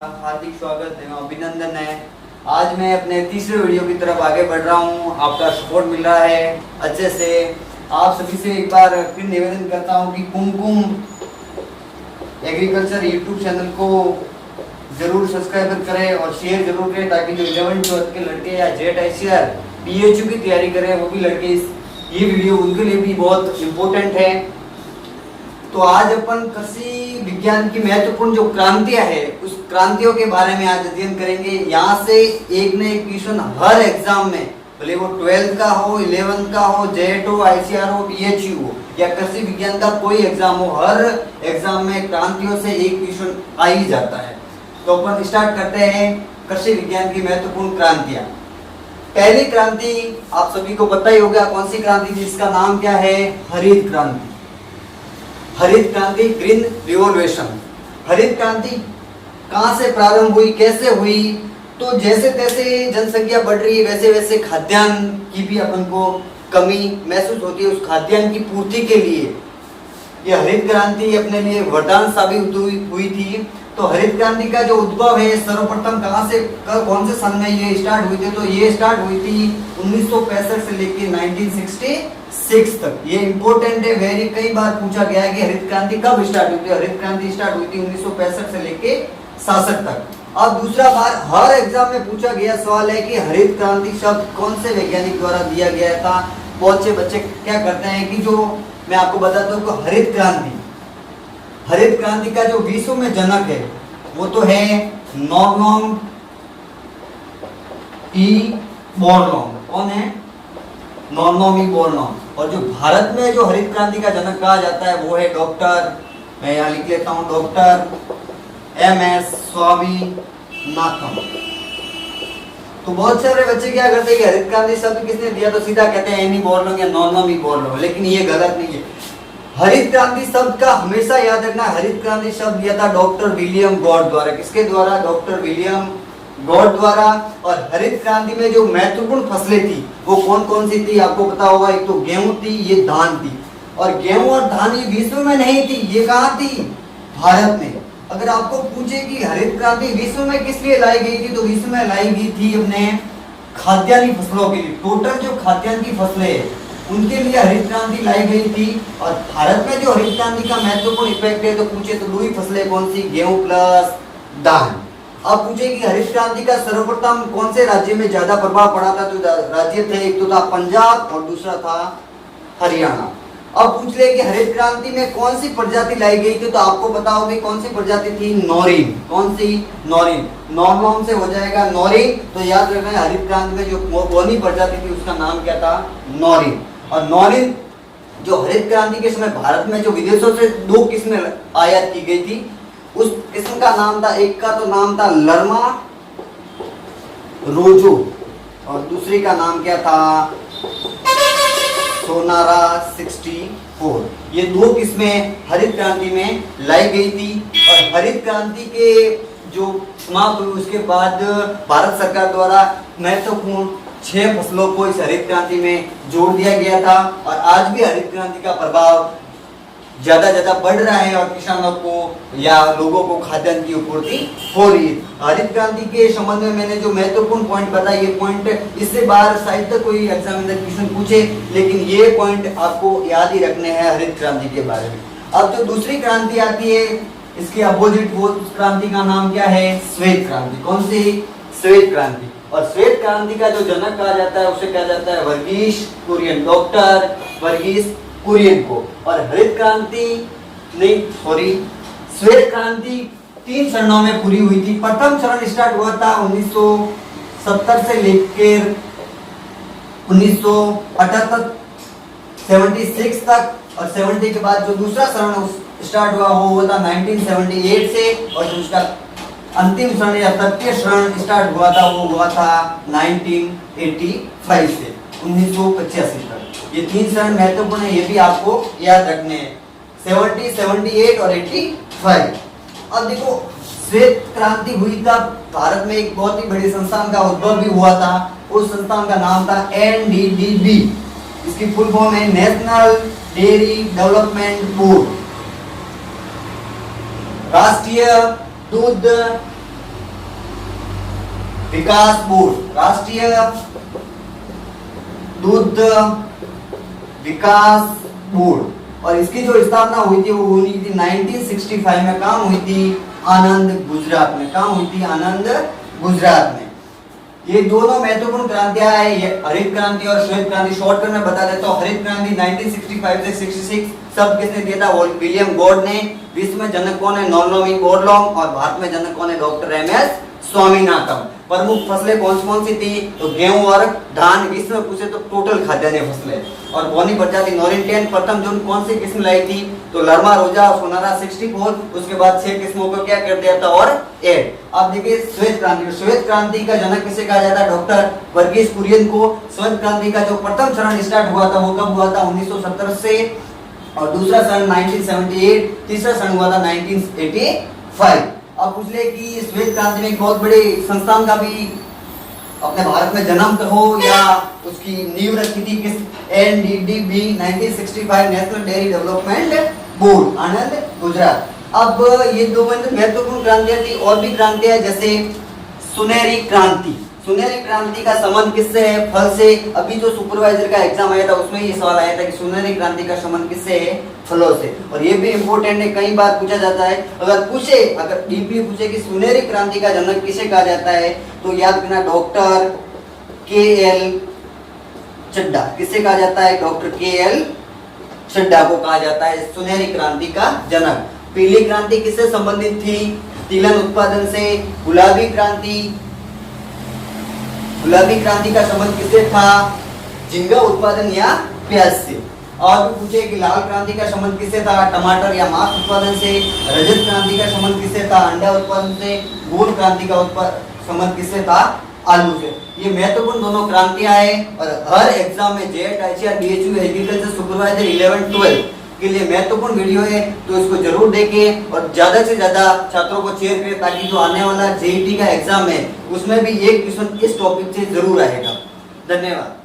हार्दिक स्वागत है, अभिनंदन है। आज मैं अपने तीसरे वीडियो की तरफ आगे बढ़ रहा हूँ। आपका सपोर्ट मिल रहा है अच्छे से। आप सभी से एक बार फिर निवेदन करता हूँ कि कुमकुम एग्रीकल्चर यूट्यूब चैनल को जरूर सब्सक्राइब करें और शेयर जरूर करें, ताकि जो 11th के लड़के या जेट ICR PHU की तैयारी करें वो भी लड़के ये वीडियो उनके लिए भी बहुत इम्पोर्टेंट है। तो आज अपन कृषि विज्ञान की महत्वपूर्ण जो क्रांतियां है उस क्रांतियों के बारे में आज अध्ययन करेंगे। यहाँ से एक न एक क्वेश्चन हर एग्जाम में, भले वो 12th का हो, 11th का हो, जेट हो, ICR हो, PHU हो या कृषि विज्ञान का कोई एग्जाम हो, हर एग्जाम में क्रांतियों से एक क्वेश्चन आ ही जाता है। तो अपन स्टार्ट करते हैं कृषि विज्ञान की महत्वपूर्ण क्रांतियां। पहली क्रांति आप सभी को पता ही होगा कौन सी क्रांति, जिसका नाम क्या है? हरित क्रांति। हरित क्रांति, ग्रीन रिवॉल्यूशन। हरित क्रांति कहाँ से प्रारंभ हुई, कैसे हुई? तो जैसे तैसे जनसंख्या बढ़ रही है वैसे वैसे खाद्यान्न की भी अपन को कमी महसूस होती है। उस खाद्यान्न की पूर्ति के लिए ये हरित क्रांति अपने लिए वरदान साबित हुई थी। तो हरित क्रांति का जो उद्भव है सर्वप्रथम कहाँ से, कौन से सन में ये स्टार्ट हुई थी? तो ये स्टार्ट हुई थी 1965 से लेकर 1966 तक। ये इंपॉर्टेंट है, वेरी कई बार पूछा गया है कि हरित क्रांति कब स्टार्ट हुई थी। हरित क्रांति स्टार्ट हुई थी 1965 से लेकर 66 तक। अब दूसरा बार हर एग्जाम में पूछा गया सवाल है कि हरित क्रांति शब्द कौन से वैज्ञानिक द्वारा दिया गया था। बहुत से बच्चे क्या करते हैं कि जो मैं आपको बताता हूँ, हरित क्रांति का जो विश्व में जनक है वो तो है नॉर्मन ई बोरलॉग। कौन है? Norman E Borlaug. और जो भारत में जो हरित क्रांति का जनक कहा जाता है वो है डॉक्टर, मैं यहाँ लिख लेता हूँ, डॉक्टर MS स्वामीनाथन। तो बहुत सारे बच्चे क्या करते हैं कि हरित क्रांति शब्द किसने दिया, तो सीधा कहते हैं एनी बोरलॉग या नॉर्मन ई बोरलॉग, लेकिन ये गलत नहीं है। हरित क्रांति शब्द का हमेशा याद रखना, हरित क्रांति शब्द दिया था डॉक्टर विलियम गॉड द्वारा। किसके द्वारा? डॉक्टर विलियम गॉड द्वारा। और हरित क्रांति में जो महत्वपूर्ण फसलें थी वो कौन कौन सी थी आपको पता होगा। एक तो गेहूं थी, ये धान थी। और गेहूं और धान ये विश्व में नहीं थी, ये कहाँ थी? भारत में। अगर आपको पूछे कि हरित क्रांति विश्व में किस लिए लाई गई थी, तो विश्व में लाई गई थी अपने खाद्यान्नी फसलों के लिए। टोटल जो खाद्यान्न की फसलें उनके लिए हरित क्रांति लाई गई थी। और भारत में जो हरित क्रांति का महत्वपूर्ण इफेक्ट है, तो पूछे तो दो ही फसलें कौन सी? गेहूं प्लस धान। अब पूछे कि हरित क्रांति का सर्वप्रथम कौन से राज्य में ज्यादा प्रभाव पड़ा था, तो राज्य थे, एक तो था पंजाब और दूसरा था हरियाणा। अब पूछ ले कि हरित क्रांति में कौन सी प्रजाति लाई गई थी, तो आपको पता होगी कौन सी प्रजाति थी? नौरीन। कौन सी? नौरीन। नॉर्मन से हो जाएगा नौरीन। तो याद रखना हरित क्रांति में जो कौन प्रजाति थी उसका नाम क्या था? नौरीन। और नौरीन जो हरित क्रांति के समय भारत में जो विदेशों से दो किस्में आयात की गई थी, उस किस्म का नाम था, एक का तो नाम था लर्मा रोजो और दूसरी का नाम क्या था? सोनारा 64। ये दो किस्में हरित क्रांति में लाई गई थी। और हरित क्रांति के जो समाप्त हुई उसके बाद भारत सरकार द्वारा महत्वपूर्ण 6 फसलों को इस हरित क्रांति में जोड़ दिया गया था। और आज भी हरित क्रांति का प्रभाव ज्यादा बढ़ रहा है और किसानों को या लोगों को खाद्यान्न की आपूर्ति हो रही है। हरित क्रांति के संबंध में मैंने जो महत्वपूर्ण पॉइंट बताया, ये पॉइंट इससे बाहर शायद तक कोई एग्जामिनर क्वेश्चन पूछे, लेकिन ये पॉइंट आपको याद ही रखने हैं हरित क्रांति के बारे में। अब जो दूसरी क्रांति आती है, इसके अपोजिट वो क्रांति का नाम क्या है? श्वेत क्रांति। कौन सी? श्वेत क्रांति। और श्वेत क्रांति का जो जनक कहा जाता है उसे कहा जाता है वर्गीस कुरियन, डॉक्टर वर्गीस कुरियन को। और हरित क्रांति श्वेत क्रांति 3 चरणों में पूरी हुई थी। प्रथम चरण स्टार्ट हुआ था 1970 से लेकर 1978 76 तक। और 70 के बाद जो दूसरा चरण स्टार्ट हुआ वो हुआ था 1978 से। और जो उसका अंतिम चरण या तृतीय चरण स्टार्ट हुआ था वो हुआ था 1985 से 1985 तक। ये 3 चरण महत्वपूर्ण है, ये भी आपको याद रखने हैं, 70, 78 और 85। अब देखो श्वेत क्रांति हुई तब भारत में एक बहुत ही बड़ी संस्थान का उद्भव भी हुआ था। उस संस्थान का नाम था NDDB। इसकी फुल फॉर्म है नेशनल डेयरी डेवलपमेंट बोर्ड। राष्ट्रीय दूध विकास बोर्ड, राष्ट्रीय दुग्ध विकास बोर्ड। और इसकी जो स्थापना हुई थी वो हुई थी 1965 में। काम हुई थी आनंद, गुजरात में। काम हुई थी आनंद, गुजरात में। ये दोनों महत्वपूर्ण क्रांतियां है, ये हरित क्रांति और श्वेत क्रांति। शॉर्टकट में बता देता हूँ। हरित क्रांति 1965 से 66 सब किसने दिया था? विलियम गॉड ने। विश्व में जनक कौन है? Norman Borlaug. और भारत में जनक कौन है? Doctor M S. स्वामीनाथन। प्रमुख फसलें कौन सी थी? तो गेहूं और धान। विश्व में पूछे तो टोटल खाद्यान्न फसलें। और बौनी प्रजाति नॉरिंटियन प्रथम जून कौन सी किस्म लाई थी? तो लरमा, रोजा, सोनारा 64। उसके बाद 6 किस्मों को क्या कर दिया था? और 8। अब देखिए श्वेत क्रांति। श्वेत क्रांति का जनक किसे कहा जाता है? डॉक्टर वर्गीस कुरियन को। श्वेत क्रांति का जो प्रथम चरण स्टार्ट हुआ था वो कब हुआ था? 1970 से। और दूसरा चरण 1978, तीसरा चरण हुआ था 1985। अब पूछ ले कि श्वेत क्रांति में एक बहुत बड़े संस्थान का भी अपने भारत में जन्म कहो या उसकी नींव रखी थी किस? NDDB 1965 national dairy development board, Anand, Gujarat. अब ये दो महत्वपूर्ण क्रांतियां थी। और भी क्रांतियां जैसे सुनहरी क्रांति। सुनहरी क्रांति का संबंध किससे है? फल से। अभी जो सुपरवाइजर का एग्जाम आया था उसमें ये सवाल आया था कि सुनहरी क्रांति का संबंध किससे है? फलों से। और ये भी इंपॉर्टेंट है, कई बार पूछा जाता है। अगर डीपली पूछे कि सुनहरी क्रांति का जनक किसे कहा जाता है तो याद रखना डॉक्टर KL चड्ढा। किसे कहा जाता है? डॉक्टर KL चड्ढा को कहा जाता है सुनहरी क्रांति का जनक। पीली क्रांति किससे संबंधित थी? तिलहन उत्पादन से। गुलाबी क्रांति का संबंध किससे था? झींगा उत्पादन या प्याज से। और भी पूछे कि लाल क्रांति का संबंध किससे था? टमाटर या मांस उत्पादन से। रजत क्रांति का संबंध किससे था? अंडा उत्पादन से। गोल क्रांति का संबंध किससे था? आलू से। ये महत्वपूर्ण दोनों क्रांतियां हैं और हर एग्जाम में JET, ICAR, DHU, agriculture supervisor 11, 12 के लिए महत्वपूर्ण वीडियो है, तो इसको जरूर देखें और ज्यादा से ज्यादा छात्रों को शेयर करें ताकि जो आने वाला JET का एग्जाम है उसमें भी एक क्वेश्चन इस टॉपिक से जरूर आएगा। धन्यवाद।